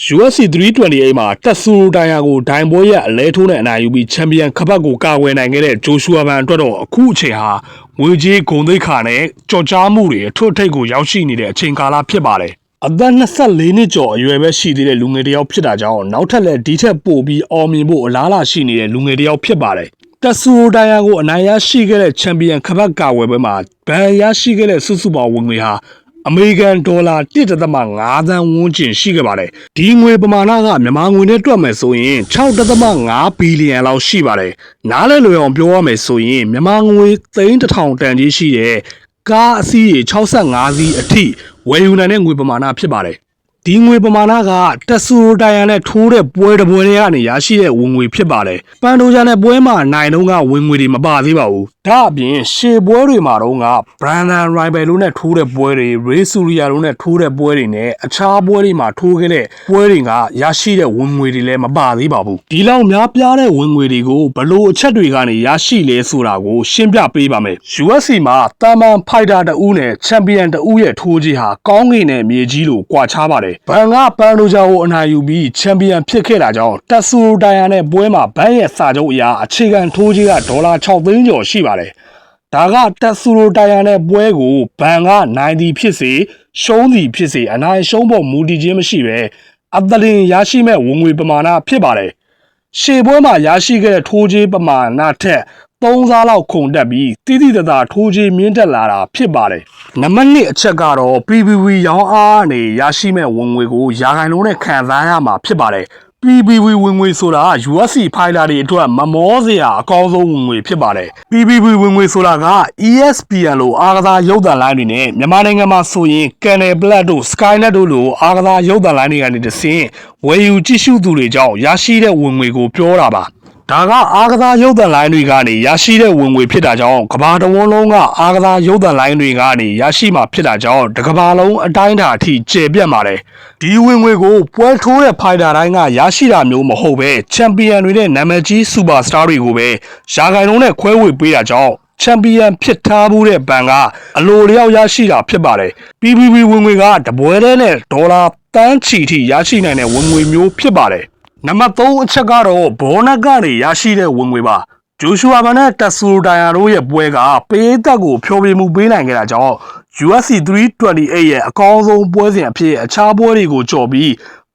UFC 328မှာတက်ဆူတိုင်ယာကိုဒိုင်ပွဲရအလဲထိုးနဲ့အနိုင်ယူပြီးချန်ပီယံခပတ်ကိုကာကွယ်နိုင်ခဲ့တဲ့ဂျိုရှူအာဗန်အတွက်တော့အခုအချိန်ဟာငွေကြေးဂုဏ်သိက္ခာနဲ့ကြော်ကြားမှုတွေအထွတ်အထိပ်ကိုရောက်ရှိနေတဲ့အချိန်ကာလဖြစ်ပါတယ်။အသက်24နှစ်ကျော်အရွယ်ပဲရှိသေးတဲ့လူငယ်တစ်ယောက်ဖြစ်တာကြောင့်နောက်ထပ်လည်းဒီထက်ပိုပြီးအောင်မြင်ဖို့အလားအလာရှိနေတဲ့လူငယ်တစ်ယောက်ဖြစ်ပါတယ်။တက်ဆူတိုင်ယာကိုအနိုင်ရရှိခဲ့တဲ့ချန်ပီယံခပတ်ကာကွယ်ပွဲမှာဗန်ရရှိခဲ့တဲ့စုစုပေါင်းဝင်ငွေဟာအမေရိကန်ဒေါ်လာ 1.5 သန်းဝန်းကျင်ရှိခဲ့ပါတယ်။ဒီငွေပမာဏကမြန်မာငွေနဲ့တွက်မယ်ဆိုရင် 6.5 ဘီလီယံလောက်ရှိပါတယ်။နားလည်လွယ်အောင်ပြောရမယ်ဆိုရင်မြန်မာငွေ3,000 တန်ကြီးရှိတဲ့ကားအစီးရေ65စီးအထိဝယ်ယူနိုင်တဲ့ငွေပမာဏဖြစ်ပါတယ်။ဒီငွေပမာဏကတက်ဆူတိုင်ယာနဲ့ထိုးတဲ့ပွဲတစ်ပွဲတွေကနေရရှိတဲ့ဝင်ငွေဖြစ်ပါတယ်။ပန်ဒိုဂျာနဲ့ပွဲမှာနိုင်တော့ကဝင်ငွေတွေမပါသေးပါဘူး။ဒါအပြင်ရှေ့ပွဲတွေမှာတော့ကဘရန်ဒန်ရိုင်ဘယ်လိုနဲ့ထိုးတဲ့ပွဲတွေရေဆူရီယာလိုနဲ့ထိုးတဲ့ပွဲတွေနဲ့အခြားပွဲတွေမှာထိုးခဲ့တဲ့ပွဲတွေကရရှိတဲ့ဝင်ငွေတွေလည်းမပါသေးပါဘူး။ဒီလောက်များပြားတဲ့ဝင်ငွေတွေကိုဘလို့အချက်တွေကနေရရှိလဲဆိုတာကိုရှင်းပြပေးပါမယ်။ UFC မှာတာမန်ဖိုက်တာတဦးနဲ့ချန်ပီယံတဦးရဲ့ထိုးကြီးဟာကောင်းကင်နဲ့မြေကြီးလိုကွာခြားပါတယ်။ဘန်ကပန်ဒိုဂျာကိုအနိုင်ယူပြီးချန်ပီယံဖြစ်ခဲ့တာကြောင့်တက်ဆူတိုင်ယာနဲ့ပွဲမှာဘန်ရဲ့စာချုပ်အရာအခြေခံထိုးကြီးကဒေါ်လာ6 သိန်းကျော်ရှိပါတယ်။ဒါကတက်ဆူတိုင်ယာနဲ့ပွဲကိုဘန်ကနိုင်သည်ဖြစ်စေရှုံးသည်ဖြစ်စေအနိုင်ရှုံးပေါ်မူတည်ခြင်းမရှိပဲအသလင်ရရှိမဲ့ဝင်ငွေပမာဏဖြစ်ပါတယ်။ရှေ့ပွဲမှာရရှိခဲ့တဲ့ထိုးကြီးပမာဏထက်3 စားလောက်ခုန်တက်ပြီးတိတိတသာထိုးကြီးမြင့်တက်လာတာဖြစ်ပါတယ်။နံပါတ်1အချက်ကတော့ PPV ရောင်းအားနဲ့ရရှိမဲ့ဝင်ငွေကိုရာခိုင်နှုန်းနဲ့ခံစားရမှာဖြစ်ပါတယ်။ PPV ဝင်ငွေဆိုတာ UFC ဖိုင်တာတွေအတွက်မမောစရာအကောင်းဆုံးဝင်ငွေဖြစ်ပါတယ်။ PPV ဝင်ငွေဆိုတာက ESPN လိုအားကစားရုပ်သံလိုင်းတွေနဲ့မြန်မာနိုင်ငံမှာဆိုရင် Canal Plus တို့ Skynet တို့လိုအားကစားရုပ်သံလိုင်းတွေကနေတဆင့်ဝယ်ယူကြည့်ရှုသူတွေကြောင့်ရရှိတဲ့ဝင်ငွေကိုပြောတာပါ။ဒါကအားကစားရုပ်သံလိုင်းတွေကနေရရှိတဲ့ဝင်ငွေဖြစ်တာကြောင့်ကမ္ဘာတစ်ဝန်းလုံးကအားကစားရုပ်သံလိုင်းတွေကနေရရှိမှာဖြစ်တာကြောင့်တစ်ကမ္ဘာလုံးအတိုင်းအတာအထိကျေပြတ်ပါတယ်။ဒီဝင်ငွေကိုပွဲထိုးတဲ့ဖိုင်တာတိုင်းကရရှိတာမျိုးမဟုတ်ပဲချန်ပီယံတွေနဲ့နာမည်ကြီးစူပါစတားတွေကိုပဲရာခိုင်နှုန်းနဲ့ခွဲဝေပေးတာကြောင့်ချန်ပီယံဖြစ်ထားမှုတဲ့ဘန်ကအလိုလျောက်ရရှိတာဖြစ်ပါတယ်။ PPV ဝင်ငွေကတပွဲတည်းနဲ့ဒေါ်လာတန်းချီထိရရှိနိုင်တဲ့ဝင်ငွေမျိုးဖြစ်ပါတယ်။နံပါတ်3အချက်ကတော့ဘောနက်ကနေရရှိတဲ့ဝင်ငွေပါ။ဂျိုရှူအာဗန်နဲ့တက်ဆူတိုင်ယာတို့ရဲ့ပွဲကပေးသက်ကိုဖျော်ဖြေမှုပေးနိုင်ခဲ့တာကြောင့် UFC 328ရဲ့အကောင်းဆုံးပွဲစဉ်အဖြစ်အခြားပွဲတွေကိုကျော်ပြီး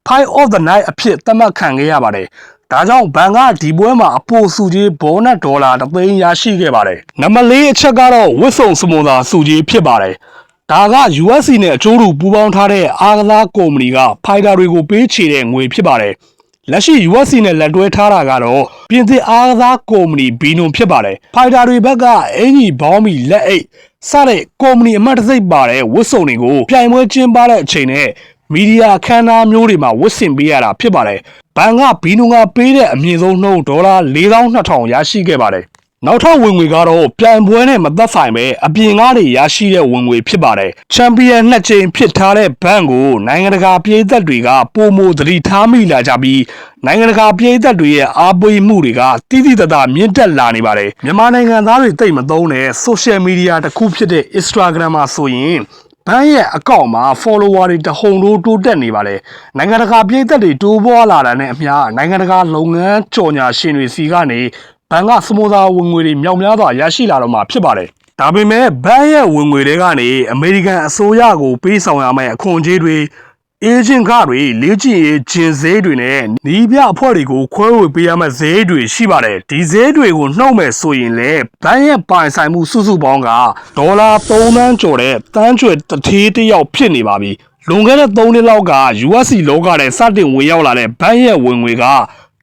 Fight of the Night အဖြစ်သတ်မှတ်ခံခဲ့ရပါတယ်။ဒါကြောင့်ဘန်ကဒီပွဲမှာအပိုစုကြီးဘောနက်ဒေါ်လာ1 သိန်းရရှိခဲ့ပါတယ်။နံပါတ်4အချက်ကတော့ဝစ်စုံစမွန်သာစုကြီးဖြစ်ပါတယ်။ဒါက UFC နဲ့အကျိုးတူပူးပေါင်းထားတဲ့အားကစားကုမ္ပဏီကဖိုင်တာတွေကိုပေးချေတဲ့ငွေဖြစ်ပါတယ်။လက်ရှိ UFC နဲ့လက်တွဲထားတာကတော့ပြင်သစ်အားကစားကုမ္ပဏီဘီနွန်ဖြစ်ပါတယ်။ဖိုင်တာတွေဘက်ကအင်ကြီးဘောင်းမီလက်အိတ်စတဲ့ကုမ္ပဏီအမှတ်တစိတ်ပါတဲ့ဝစ်စုံတွေကိုပြိုင်ပွဲကျင်းပတဲ့အချိန်နဲ့မီဒီယာအခမ်းအနားမျိုးတွေမှာဝစ်ဆင်ပေးရတာဖြစ်ပါတယ်။ဘန်ကဘီနွန်ကပေးတဲ့အမြင့်ဆုံးနှုန်းဒေါ်လာ 42,000 ရရှိခဲ့ပါတယ်။နောက်ထပ်ဝင်ငွေကတော့ပြိုင်ပွဲနဲ့မသက်ဆိုင်ပဲအပြင်ကနေရရှိတဲ့ဝင်ငွေဖြစ်ပါတယ်။ချန်ပီယံ2 ကြိမ်ဖြစ်ထားတဲ့ဘန်ကိုနိုင်ငံတကာပြည်သက်တွေကပိုမိုသတိထားမိလာကြပြီးနိုင်ငံတကာပြည်သက်တွေရဲ့အားပေးမှုတွေကတိတိတသာမြင့်တက်လာနေပါတယ်။မြန်မာနိုင်ငံသားတွေတိတ်မသုံးတဲ့ social media တစ်ခုဖြစ်တဲ့ Instagram မှာဆိုရင်ဘန်ရဲ့အကောင့်မှာ follower တွေတဟုန်တိုးတက်နေပါတယ်။နိုင်ငံတကာပြည်သက်တွေတိုးပွားလာတာနဲ့အမျှနိုင်ငံတကာလုပ်ငန်းကြော်ညာရှင်တွေစီကနေဘန်ကစမိုသာဝင်ငွေတွေမြောက်များစွာရရှိလာတော့မှာဖြစ်ပါတယ်။ဒါပေမဲ့ဘန်ရဲ့ဝင်ငွေတွေကနေအမေရိကန်အစိုးရကိုပေးဆောင်ရမယ့်အခွန်ကြေးတွေအေဂျင့်ခတွေလေ့ကျင့်ရေးဂျင်ဈေးတွေနဲ့နီးပြအဖွဲ့တွေကိုခွဲဝေပေးရမယ့်ဈေးတွေရှိပါတယ်။ဒီဈေးတွေကိုနှုတ်မယ်ဆိုရင်လည်းဘန်ရဲ့ပိုင်ဆိုင်မှုစုစုပေါင်းကဒေါ်လာ3 သန်းကျော်တဲ့တန်းကျွယ်တထေးတစ်ယောက်ဖြစ်နေပါပြီ။လွန်ခဲ့တဲ့3 နှစ်လောက်က UFC လောကထဲစတင်ဝင်ရောက်လာတဲ့ဘန်ရဲ့ဝင်ငွေက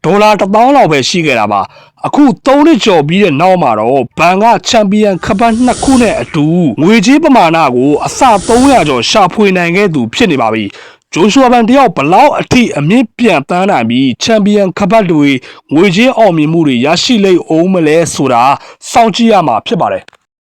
ဒေါ်လာ1000လောက်ပဲရှိခဲ့တာပါ။အခု3 နှစ်ကျော်ပြီးတဲ့နောက်မှာတော့ဘန်ကချန်ပီယံခပတ်2 ခုနဲ့အတူငွေကြေးပမာဏကိုအဆ300ကျော်ရှာဖွေနိုင်ခဲ့သူဖြစ်နေပါပြီ။ဂျိုရှူအာဗန်တယောက်ဘလောက်အထိအမြင့်ပြန်တန်းနိုင်ပြီးချန်ပီယံခပတ်တွေငွေကြေးအောင်မြင်မှုတွေရရှိလိမ့်အောင်မလဲဆိုတာစောင့်ကြည့်ရမှာဖြစ်ပါတယ်။